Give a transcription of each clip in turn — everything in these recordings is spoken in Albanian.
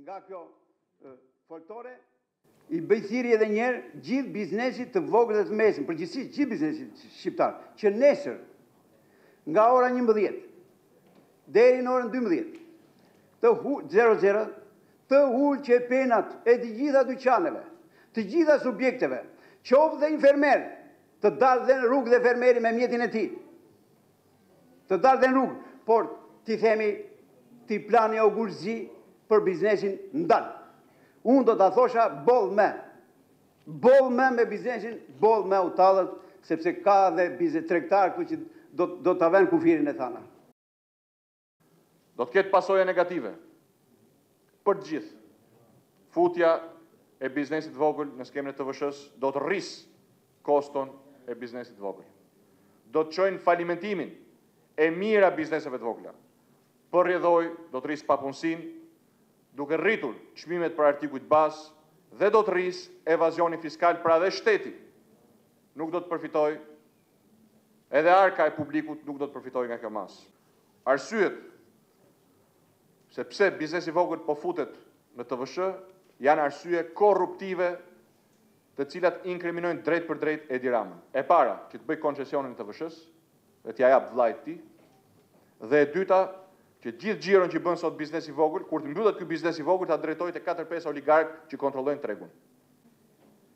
Nga kjo foltore, i bëj thirrje edhe një herë gjithë biznesit të vogël dhe të mesëm, përgjithsisht gjithë biznesit shqiptar, që nesër nga ora 11 deri në orën 12 të ul qepenat e të gjitha dyqaneve, të gjitha subjekteve, qoftë dhe infermer, të dalë dhe në rrugë dhe fermeri me mjetin e tij. Të dalë dhe në rrugë, por ti themi ti plani augurzi për biznesin ndalë. Unë do të thosha boll me biznesin, boll me utallët, sepse ka dhe biznes tregtar këtu që do të avën kufirin e thana. Do të ketë pasoja negative për të gjithë. Futja e biznesit vogël në skemën e TVSH-s do të rrisë koston e biznesit vogël. Do të çojnë falimentimin e mira bizneseve të vogla. Për rrjedhoj do të rrisë papunësinë, duke rritur çmimet për artikujt bazë dhe do të rrisë evazionin fiskal, pra dhe shteti nuk do të përfitojë, edhe arka e publikut nuk do të përfitojë nga kjo masë. Arsyet se pse biznesi vogël po futet në TVSH janë arsye korruptive, të cilat inkriminojnë drejt për drejt Edi Ramën. E para, që të bëj koncesionin të TVSH-s, dhe t'ja jap vllajt tij, dhe e dyta, që gjithë xhiron që bën sot biznesi vogël, kur të mbyllet ky biznes i vogël, ta drejtojë te 4-5 oligarkë që kontrollojnë tregun.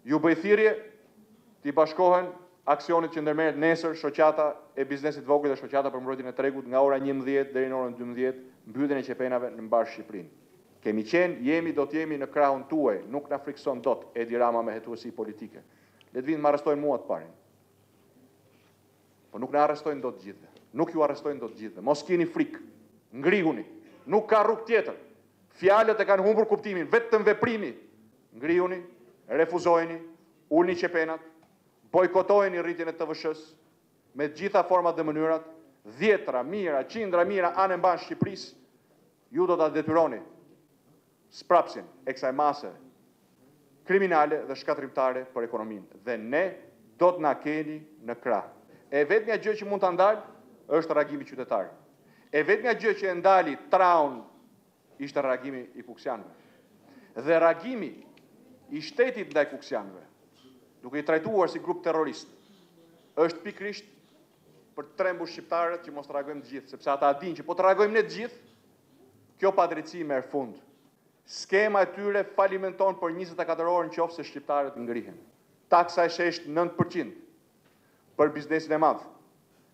Ju bëj thirrje të bashkohen aksionit që ndërmerret nesër shoqata e biznesit vogël dhe shoqata për mbrojtjen e tregut nga ora 11 deri në orën 12, mbylljen e qepenave në mbar Shqipërinë. Kemi qenë, jemi, do të jemi në krahun tuaj, nuk na frikson dot Edi Rama me hetuesi politike. Le të vinë më arrestojnë mua të parin. Po nuk na arrestojnë dot të gjithëve. Nuk ju arrestojnë dot të gjithëve. Mos keni frikë. Ngrihuni. Nuk ka rrugë tjetër. Fjalët e kanë humbur kuptimin, vetëm veprimi. Ngrihuni, refuzojeni, ulni qepenat, bojkotojeni rritjen e TVSH-s me të gjitha format dhe mënyrat, dhjetra, mira, qindra mira anë mban Shqipërisë, ju do ta detyroni sprapsin e kësaj mase kriminale dhe shkatrimtare për ekonominë. Dhe ne do të na keni në krah. E vetmja gjë që mund ta ndal është reagimi qytetar. E vetmja gjë që e ndali traun ishte reagimi i kuksianëve. Dhe reagimi i shtetit ndaj kuksianëve, duke i trajtuar si grup terrorist, është pikrisht për të trembur shqiptarët që mos të reagojmë të gjithë, sepse ata dinë që po të reagojmë ne të gjithë, kjo padrejtësi merr fund. Skema e tyre falimenton për 24 orë nëse shqiptarët ngrihen. Taksa e sheshtë 9% për biznesin e madh.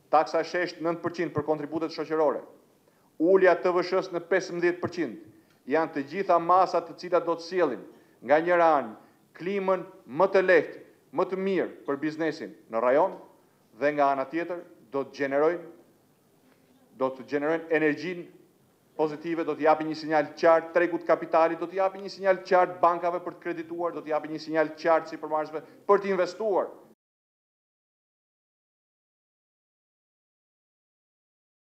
Taksa e sheshtë 9% për kontributet shoqërore. Ulja TVSH-s në 15%. Janë të gjitha masat të cilat do të sjellin nga njëra anë klimën më të lehtë, më të mirë për biznesin në rajon dhe nga ana tjetër do të gjenerojnë energjinë pozitive, do të japi një sinjal qartë tregut kapitalit, do të japi një sinjal qartë bankave për të kredituar, do të japi një sinjal qartë sipërmarrësve për të investuar